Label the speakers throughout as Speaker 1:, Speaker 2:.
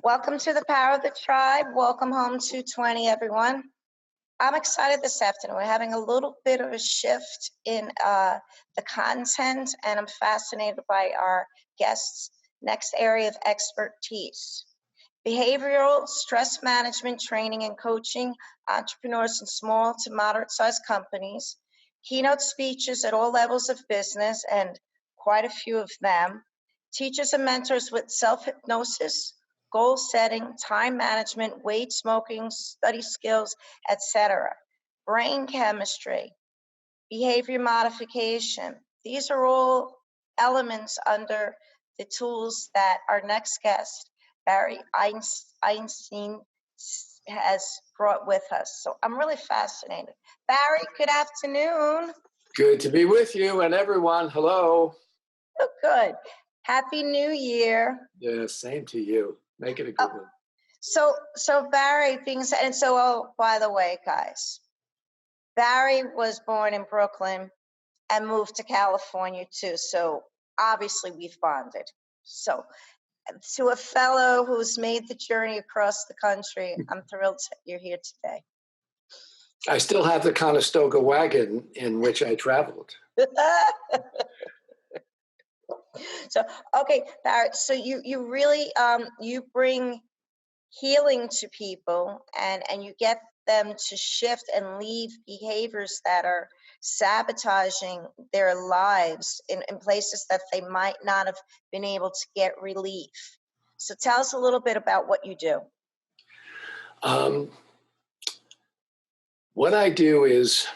Speaker 1: Welcome to the Power of the Tribe. Welcome home 220, everyone. I'm excited this afternoon. We're having a little bit of a shift in the content, and I'm fascinated by our guests' next area of expertise. Behavioral stress management training and coaching entrepreneurs in small to moderate sized companies, keynote speeches at all levels of business, and quite a few of them, teachers and mentors with self-hypnosis, goal setting, time management, weight smoking, study skills, etc. Brain chemistry, behavior modification. These are all elements under the tools that our next guest, Barry Eisen, has brought with us. So I'm really fascinated. Barry, good afternoon.
Speaker 2: Good to be with you and everyone. Hello.
Speaker 1: Oh, good. Happy New Year.
Speaker 2: Yeah, same to you. Make it a good one.
Speaker 1: So Barry, being said, and so, oh, by the way, guys, Barry was born in Brooklyn and moved to California too. So obviously we've bonded. So to a fellow who's made the journey across the country, I'm thrilled you're here today.
Speaker 2: I still have the Conestoga wagon in which I traveled.
Speaker 1: So, okay, Barrett, so you really, you bring healing to people and you get them to shift and leave behaviors that are sabotaging their lives in places that they might not have been able to get relief. So tell us a little bit about what you do.
Speaker 2: What I do is,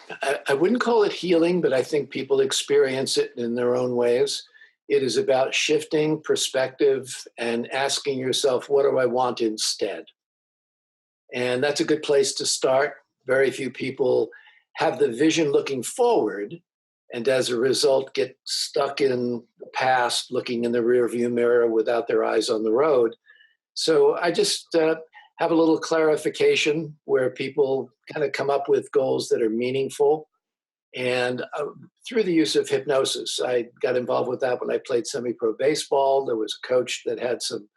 Speaker 2: I wouldn't call it healing, but I think people experience it in their own ways. It is about shifting perspective and asking yourself, what do I want instead? And that's a good place to start. Very few people have the vision looking forward, and as a result get stuck in the past, looking in the rearview mirror without their eyes on the road. So I just have a little clarification where people kind of come up with goals that are meaningful. And through the use of hypnosis, I got involved with that when I played semi-pro baseball. There was a coach that had some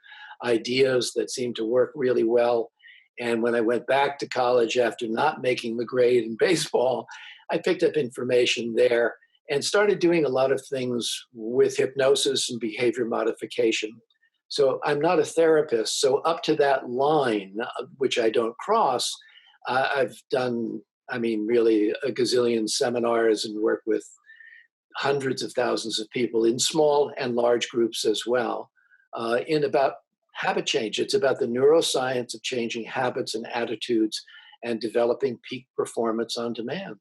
Speaker 2: ideas that seemed to work really well. And when I went back to college after not making the grade in baseball, I picked up information there and started doing a lot of things with hypnosis and behavior modification. So I'm not a therapist. So up to that line, which I don't cross, I've done, really a gazillion seminars and worked with hundreds of thousands of people in small and large groups as well, in about habit change. It's about the neuroscience of changing habits and attitudes and developing peak performance on demand.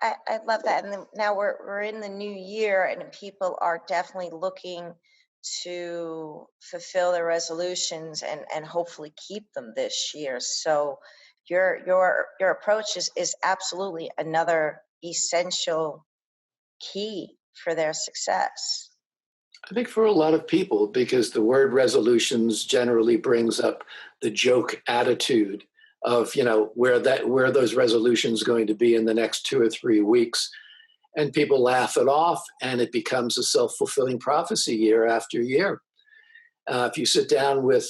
Speaker 1: I love that. And now we're in the new year and people are definitely looking to fulfill their resolutions and hopefully keep them this year. So your approach is absolutely another essential key for their success.
Speaker 2: I think for a lot of people, because the word resolutions generally brings up the joke attitude of, where those resolutions going to be in the next 2 or 3 weeks. And people laugh it off and it becomes a self-fulfilling prophecy year after year. If you sit down with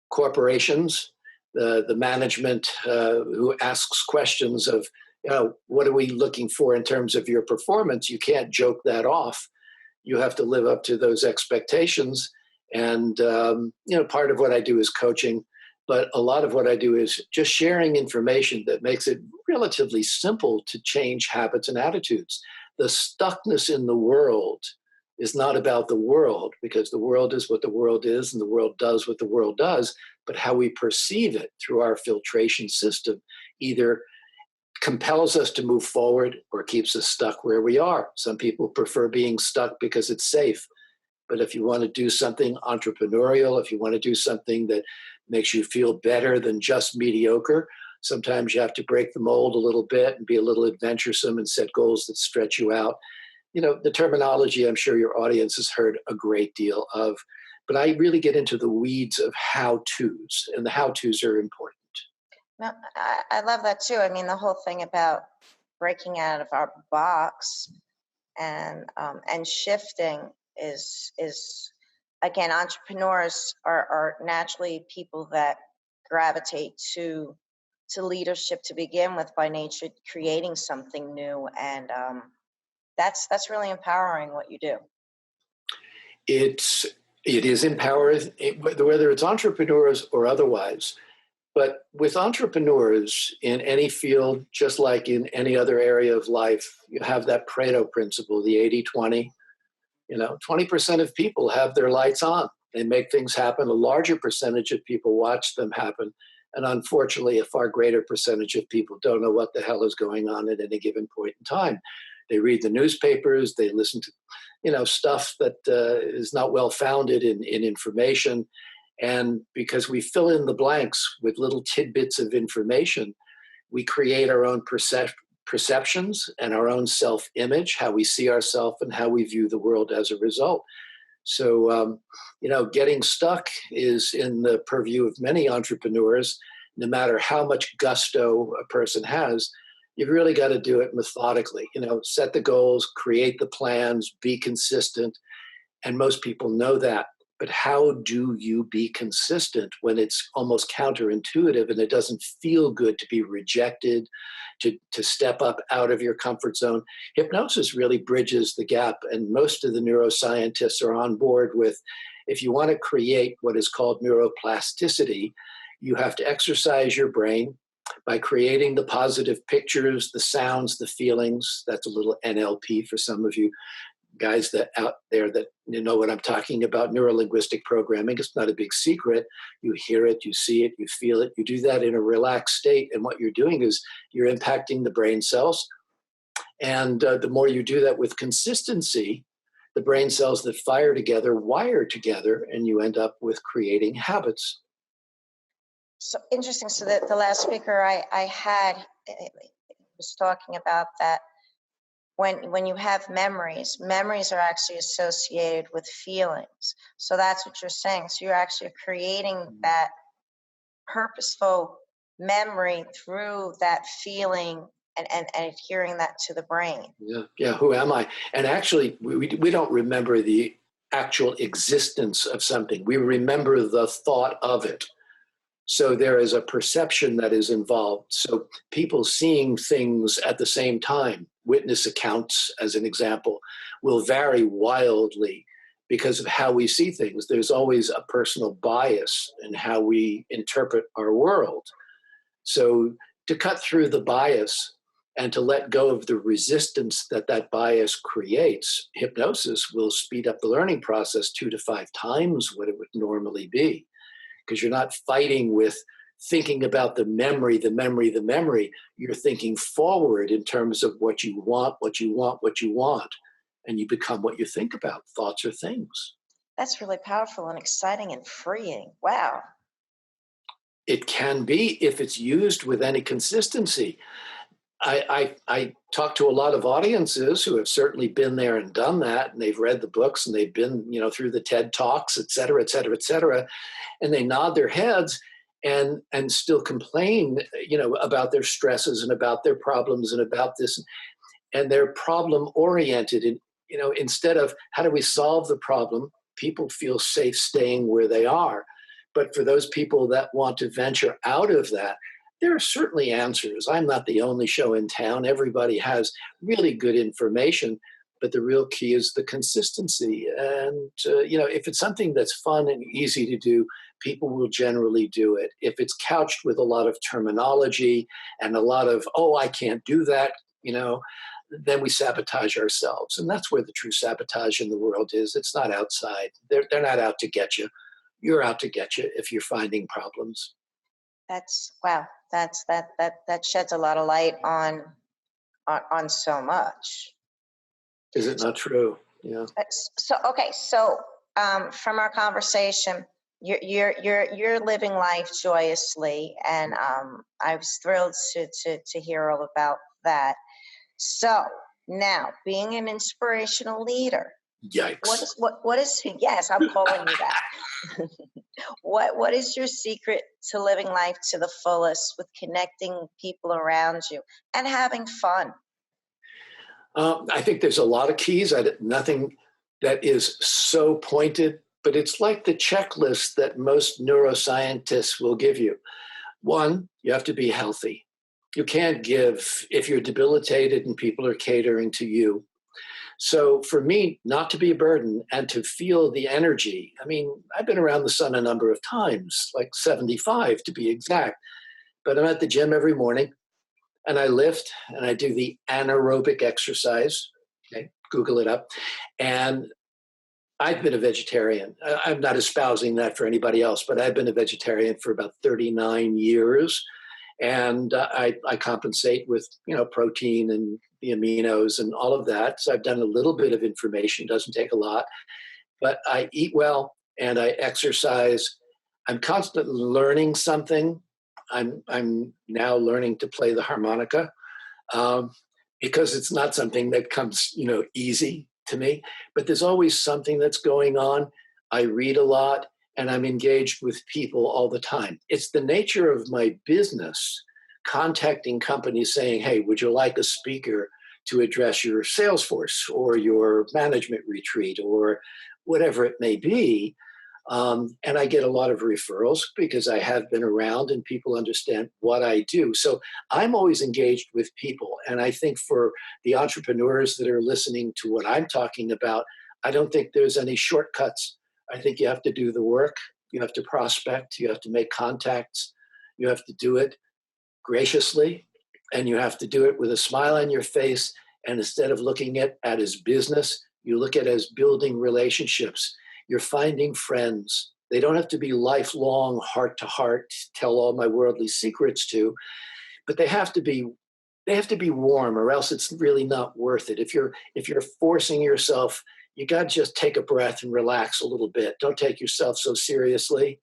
Speaker 2: corporations, the management who asks questions of, what are we looking for in terms of your performance? You can't joke that off. You have to live up to those expectations. And, part of what I do is coaching, but a lot of what I do is just sharing information that makes it relatively simple to change habits and attitudes. The stuckness in the world is not about the world, because the world is what the world is and the world does what the world does, but how we perceive it through our filtration system either compels us to move forward or keeps us stuck where we are. Some people prefer being stuck because it's safe. But if you want to do something entrepreneurial, if you want to do something that makes you feel better than just mediocre, sometimes you have to break the mold a little bit and be a little adventuresome and set goals that stretch you out. The terminology I'm sure your audience has heard a great deal of, but I really get into the weeds of how-tos, and the how-tos are important.
Speaker 1: No, I love that too. The whole thing about breaking out of our box and shifting is again, entrepreneurs are naturally people that gravitate to leadership to begin with by nature, creating something new, and that's really empowering what you do.
Speaker 2: It's it is empowering, whether it's entrepreneurs or otherwise. But with entrepreneurs in any field, just like in any other area of life, you have that Pareto principle, the 80-20. 20% of people have their lights on. They make things happen. A larger percentage of people watch them happen. And unfortunately, a far greater percentage of people don't know what the hell is going on at any given point in time. They read the newspapers, they listen to, stuff that is not well founded in information. And because we fill in the blanks with little tidbits of information, we create our own perceptions and our own self-image, how we see ourselves and how we view the world as a result. So, getting stuck is in the purview of many entrepreneurs. No matter how much gusto a person has, you've really got to do it methodically. Set the goals, create the plans, be consistent. And most people know that. But how do you be consistent when it's almost counterintuitive and it doesn't feel good to be rejected, to step up out of your comfort zone? Hypnosis really bridges the gap, and most of the neuroscientists are on board with, if you want to create what is called neuroplasticity, you have to exercise your brain by creating the positive pictures, the sounds, the feelings. That's a little NLP for some of you guys that out there that know what I'm talking about. Neurolinguistic programming, it's not a big secret. You hear it, you see it, you feel it. You do that in a relaxed state, and what you're doing is you're impacting the brain cells. And the more you do that with consistency, the brain cells that fire together wire together, and you end up with creating habits.
Speaker 1: So interesting. So the last speaker I had was talking about that when you have memories are actually associated with feelings. So that's what you're saying. So you're actually creating that purposeful memory through that feeling and adhering that to the brain.
Speaker 2: Yeah. Who am I? And actually, we don't remember the actual existence of something. We remember the thought of it. So there is a perception that is involved. So people seeing things at the same time, witness accounts as an example, will vary wildly because of how we see things. There's always a personal bias in how we interpret our world. So to cut through the bias and to let go of the resistance that bias creates, hypnosis will speed up the learning process 2 to 5 times what it would normally be. Because you're not fighting with thinking about the memory. You're thinking forward in terms of what you want. And you become what you think about. Thoughts are things.
Speaker 1: That's really powerful and exciting and freeing. Wow.
Speaker 2: It can be if it's used with any consistency. I talk to a lot of audiences who have certainly been there and done that, and they've read the books and they've been, through the TED Talks, et cetera, et cetera, et cetera. And they nod their heads and still complain, about their stresses and about their problems and about this. And they're problem oriented. And, instead of how do we solve the problem, people feel safe staying where they are. But for those people that want to venture out of that, there are certainly answers. I'm not the only show in town. Everybody has really good information, but the real key is the consistency. And, if it's something that's fun and easy to do, people will generally do it. If it's couched with a lot of terminology and a lot of, oh, I can't do that, then we sabotage ourselves. And that's where the true sabotage in the world is. It's not outside. They're not out to get you. You're out to get you if you're finding problems.
Speaker 1: That's wow. That sheds a lot of light on so much.
Speaker 2: Is it not true? Yeah.
Speaker 1: So from our conversation, you're living life joyously, and I was thrilled to hear all about that. So now, being an inspirational leader,
Speaker 2: Yikes!
Speaker 1: What is? Yes, I'm calling you that. What is your secret to living life to the fullest, with connecting people around you and having fun?
Speaker 2: I think there's a lot of keys. Nothing that is so pointed but it's like the checklist that most neuroscientists will give you. One, you have to be healthy. You can't give if you're debilitated and people are catering to you. So for me, not to be a burden and to feel the energy. I mean, I've been around the sun a number of times, like 75 to be exact, but I'm at the gym every morning and I lift and I do the anaerobic exercise. Okay, Google it up. And I've been a vegetarian. I'm not espousing that for anybody else, but I've been a vegetarian for about 39 years. And I compensate with, protein and the aminos and all of that. So I've done a little bit of information, doesn't take a lot, but I eat well and I exercise. I'm constantly learning something. I'm now learning to play the harmonica, um, because it's not something that comes, easy to me, but there's always something that's going on. I read a lot and I'm engaged with people all the time. It's the nature of my business, contacting companies saying, hey, would you like a speaker to address your Salesforce or your management retreat or whatever it may be? And I get a lot of referrals because I have been around and people understand what I do. So I'm always engaged with people. And I think for the entrepreneurs that are listening to what I'm talking about, I don't think there's any shortcuts. I think you have to do the work. You have to prospect. You have to make contacts. You have to do it graciously. And you have to do it with a smile on your face. And instead of looking at as business, you look at it as building relationships. You're finding friends. They don't have to be lifelong, heart to heart, tell all my worldly secrets to, but they have to be warm, or else it's really not worth it. If you're forcing yourself, you got to just take a breath and relax a little bit. Don't take yourself so seriously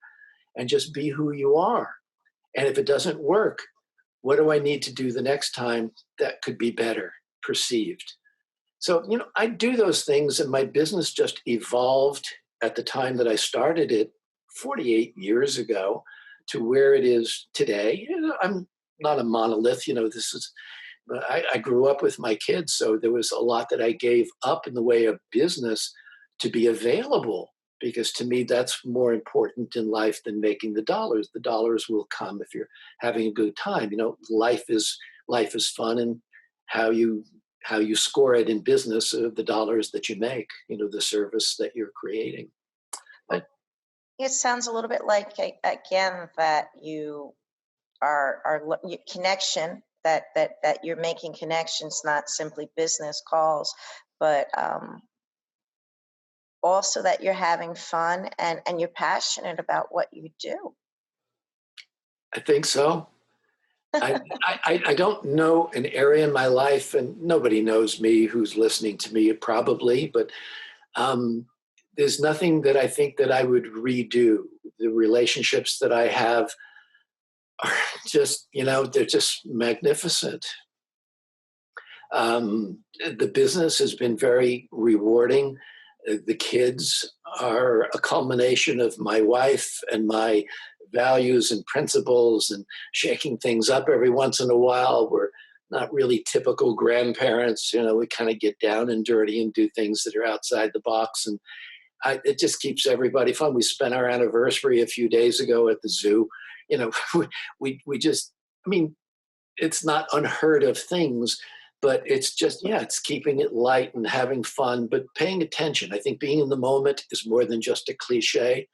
Speaker 2: and just be who you are. And if it doesn't work, what do I need to do the next time that could be better perceived? So, I do those things and my business just evolved at the time that I started it 48 years ago to where it is today. I'm not a monolith, this is, I grew up with my kids, so there was a lot that I gave up in the way of business to be available, because to me, that's more important in life than making the dollars. The dollars will come if you're having a good time. Life is fun, and how you score it in business of the dollars that you make, the service that you're creating. But
Speaker 1: It sounds a little bit like, again, that you connection, that you're making connections, not simply business calls, but also that you're having fun and you're passionate about what you do.
Speaker 2: I think so. I don't know an area in my life, and nobody knows me who's listening to me probably, but there's nothing that I think that I would redo. The relationships that I have are just, they're just magnificent. The business has been very rewarding. The kids are a culmination of my wife and my values and principles, and shaking things up every once in a while. We're not really typical grandparents. We kind of get down and dirty and do things that are outside the box. And it just keeps everybody fun. We spent our anniversary a few days ago at the zoo. We just, I mean, it's not unheard of things, but it's just, it's keeping it light and having fun, but paying attention. I think being in the moment is more than just a cliche.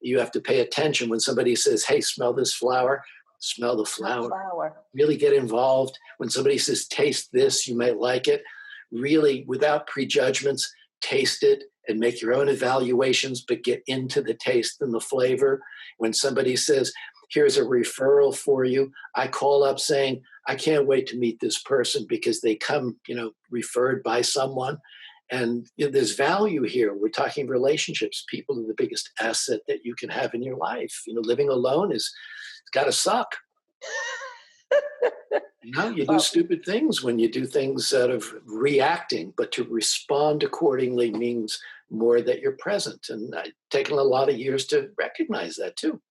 Speaker 2: You have to pay attention when somebody says, hey, smell this flower, smell the flower. Really get involved. When somebody says, taste this, you might like it. Really, without prejudgments, taste it and make your own evaluations, but get into the taste and the flavor. When somebody says, here's a referral for you, I call up saying, I can't wait to meet this person because they come, referred by someone. And there's value here. We're talking relationships. People are the biggest asset that you can have in your life. Living alone it's got to suck. You do stupid things when you do things out of reacting, but to respond accordingly means more that you're present. And it's taken a lot of years to recognize that too.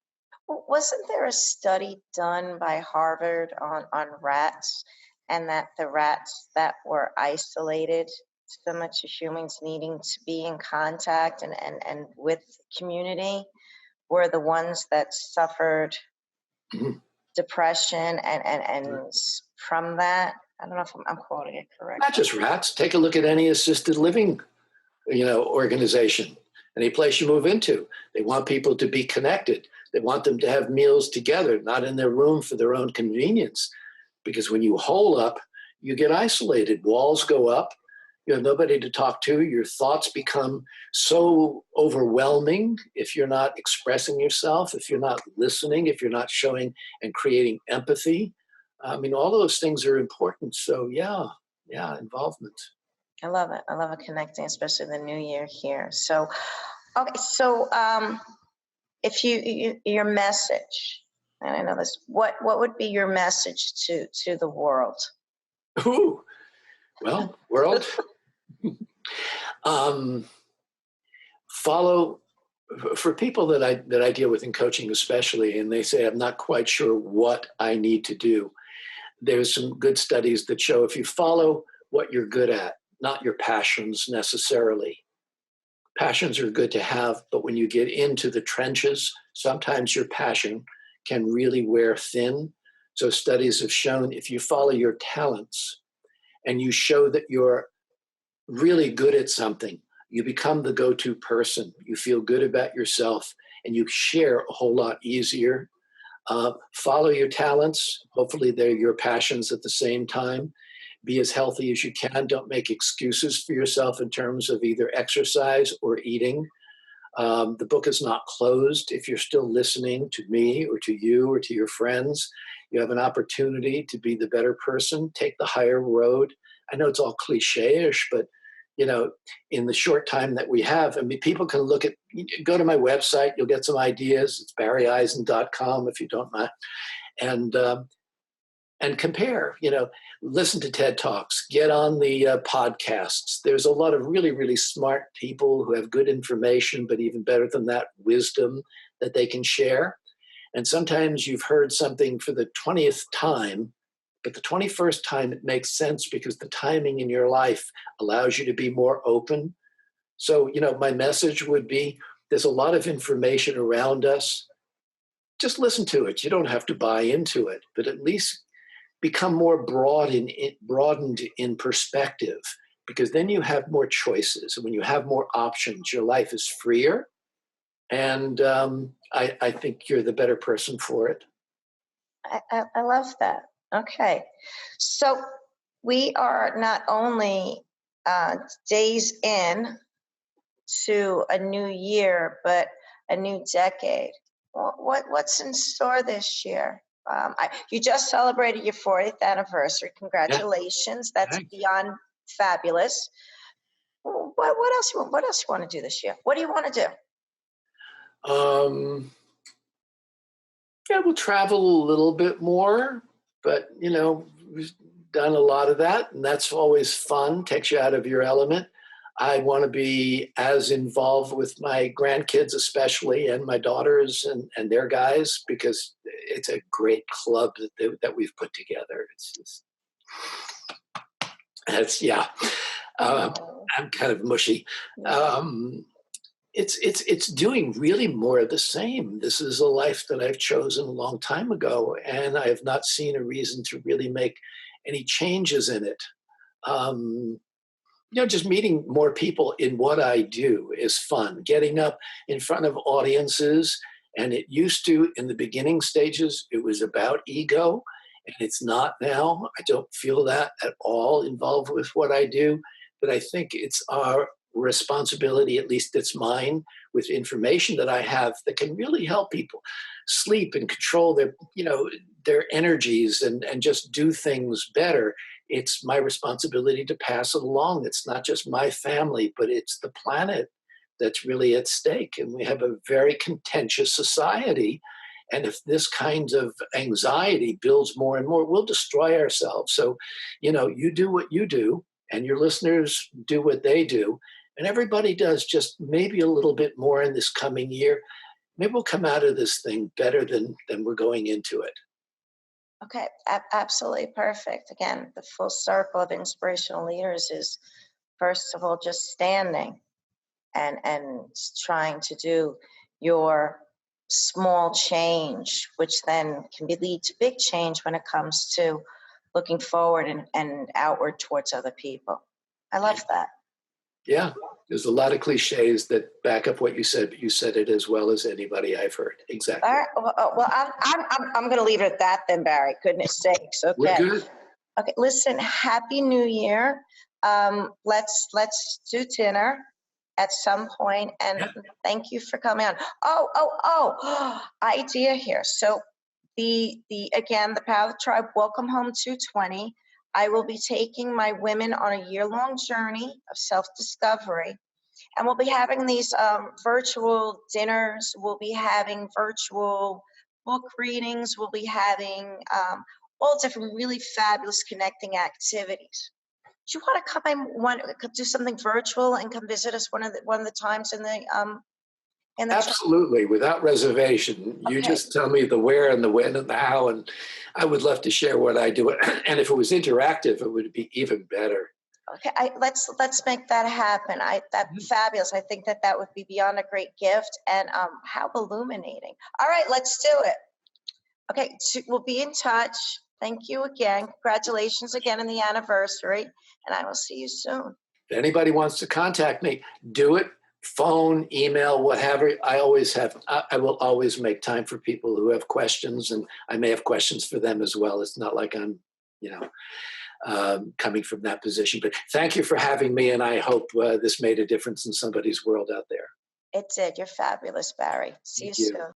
Speaker 1: Well, wasn't there a study done by Harvard on rats, and that the rats that were isolated so much of humans needing to be in contact and with community were the ones that suffered
Speaker 2: Mhm.
Speaker 1: depression and from that. I don't know if I'm quoting it
Speaker 2: Not
Speaker 1: correctly.
Speaker 2: just rats. Take a look at any assisted living, organization, any place you move into. They want people to be connected. They want them to have meals together, not in their room for their own convenience. Because when you hole up, you get isolated. Walls go up. You have nobody to talk to. Your thoughts become so overwhelming if you're not expressing yourself, if you're not listening, if you're not showing and creating empathy. I mean, all of those things are important. So, yeah, involvement.
Speaker 1: I love it. I love it connecting, especially the new year here. So, okay, so if your message, and I know this, what would be your message to the world?
Speaker 2: Ooh, well, world, um, follow for people that I deal with in coaching, especially, and they say I'm not quite sure what I need to do. There's some good studies that show if you follow what you're good at, not your passions necessarily. Passions are good to have, but when you get into the trenches, sometimes your passion can really wear thin. So studies have shown if you follow your talents and you show that you're really good at something, you become the go-to person. You feel good about yourself and you share a whole lot easier. Follow your talents. Hopefully they're your passions at the same time. Be as healthy as you can. Don't make excuses for yourself in terms of either exercise or eating. The book is not closed. If you're still listening to me or to you or to your friends, you have an opportunity to be the better person, take the higher road. I know it's all cliche-ish, but in the short time that we have, I mean, people can go to my website, you'll get some ideas. It's barryeisen.com if you don't mind. And compare, listen to TED Talks, get on the podcasts. There's a lot of really, really smart people who have good information, but even better than that, wisdom that they can share. And sometimes you've heard something for the 20th time, but the 21st time it makes sense because the timing in your life allows you to be more open. So, my message would be there's a lot of information around us. Just listen to it. You don't have to buy into it, but at least become more broadened in perspective, because then you have more choices. And when you have more options, your life is freer. And I think you're the better person for it.
Speaker 1: I love that. Okay. So we are not only days in to a new year, but a new decade. What's in store this year? You just celebrated your 40th anniversary.
Speaker 2: Yeah.
Speaker 1: Congratulations. That's
Speaker 2: Thanks.
Speaker 1: beyond fabulous. What else you want? What else you want to do this year? What do you want to do?
Speaker 2: Yeah, we'll travel a little bit more, but we've done a lot of that, and that's always fun. Takes you out of your element. I want to be as involved with my grandkids, especially, and my daughters and their guys, because it's a great club that we've put together. Yeah.
Speaker 1: Oh,
Speaker 2: I'm kind of mushy.
Speaker 1: yeah.
Speaker 2: It's doing really more of the same. This is a life that I've chosen a long time ago, and I have not seen a reason to really make any changes in it. Um, just meeting more people in what I do is fun. Getting up in front of audiences, and it used to, in the beginning stages, it was about ego, and it's not now. I don't feel that at all involved with what I do, but I think it's our responsibility, at least it's mine, with information that I have that can really help people sleep and control their energies and just do things better. It's my responsibility to pass it along. It's not just my family, but it's the planet that's really at stake. And we have a very contentious society. And if this kind of anxiety builds more and more, we'll destroy ourselves. So, you do what you do, and your listeners do what they do. And everybody does just maybe a little bit more in this coming year. Maybe we'll come out of this thing better than we're going into it.
Speaker 1: Okay, absolutely perfect. Again, the full circle of inspirational leaders is first of all, just standing and trying to do your small change, which then can lead to big change when it comes to looking forward and outward towards other people. I love that.
Speaker 2: Yeah, there's a lot of cliches that back up what you said, but you said it as well as anybody I've heard. Exactly.
Speaker 1: All right. Well, I'm going to leave it at that then, Barry. Goodness sakes. Okay.
Speaker 2: We're good.
Speaker 1: Okay. Listen. Happy New Year. Let's do dinner at some point, and thank you for coming on. Idea here. So the Power of the Tribe Welcome Home 220. I will be taking my women on a year-long journey of self-discovery. And we'll be having these virtual dinners. We'll be having virtual book readings. We'll be having all different really fabulous connecting activities. Do you want to come do something virtual and come visit us one of the times in the
Speaker 2: Absolutely, without reservation. You just tell me the where and the when and the how, and I would love to share what I do. And if it was interactive, it would be even better.
Speaker 1: Okay, let's make that happen. That'd be fabulous. I think that would be beyond a great gift, and how illuminating. All right, let's do it. Okay, we'll be in touch. Thank you again. Congratulations again on the anniversary, and I will see you soon.
Speaker 2: If anybody wants to contact me, do it. Phone, email, whatever. I will always make time for people who have questions, and I may have questions for them as well. It's not like I'm, coming from that position. But thank you for having me, and I hope this made a difference in somebody's world out there.
Speaker 1: It did. You're fabulous, Barry. See you soon.